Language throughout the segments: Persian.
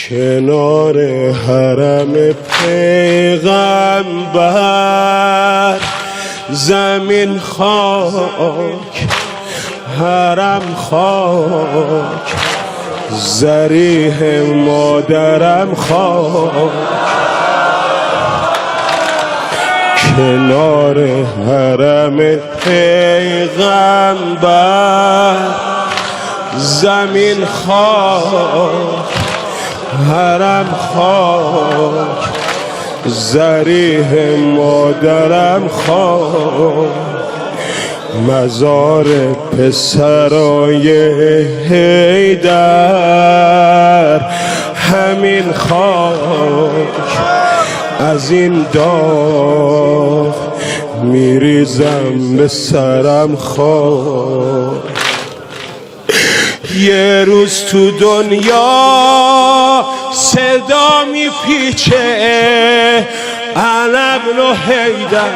کنار حرم پیغمبر زمین خاک حرم خاک ضریح مادرم خاک کنار حرم پیغمبر زمین خاک حرم خاک ضریح مادرم خاک مزار پسرای حیدر همین خاک از این داغ میریزم به سرم خاک یه روز تو دنیا صدا میپیچه انا ابن حیدر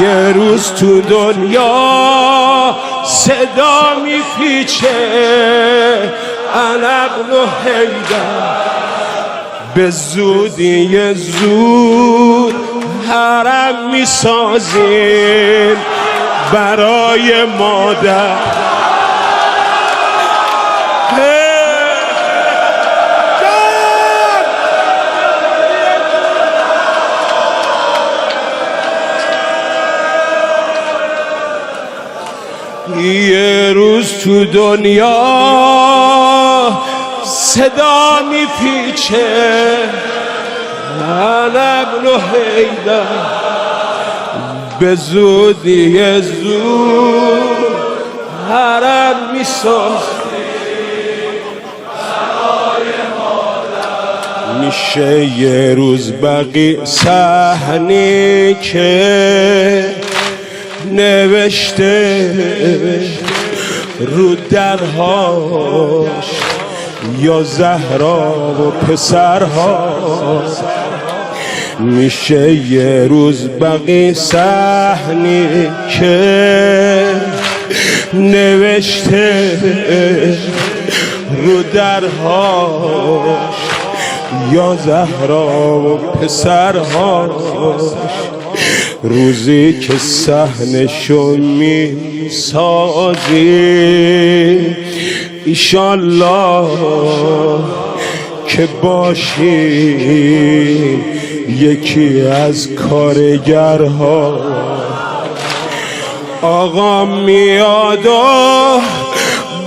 یه روز تو دنیا صدا میپیچه انا ابن حیدر به زودی زود حرم میسازیم برای مادر یه روز تو دنیا صدا میپیچه انا ابن حیدر به زودی زود حرم میسازیم میشه یه روز بقی صحنی که نوشته رو درهاش یا زهرا و پسرهاش میشه یه روز بقی صحنی که نوشته رو درهاش یا زهرا و پسرهاش روزی که صحنشو میسازی ایشالله که باشی یکی از کارگرها آقا میاد و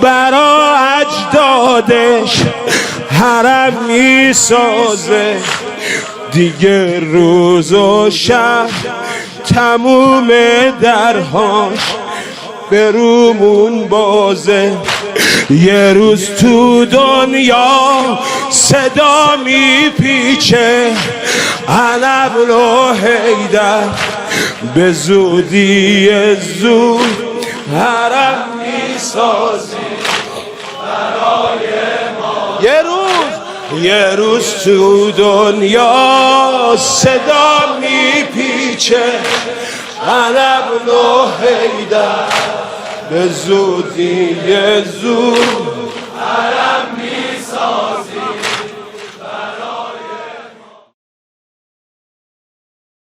برا اجدادش حرم میسازه دیگه روز و شب تموم درهاش به رومون بازه یه روز تو دنیا صدا میپیچه انا ابن حیدر به زودی زود حرم میسازی برای ما یه روز تو دنیا صدا میپیچه انا ابن حیدر به زودی زود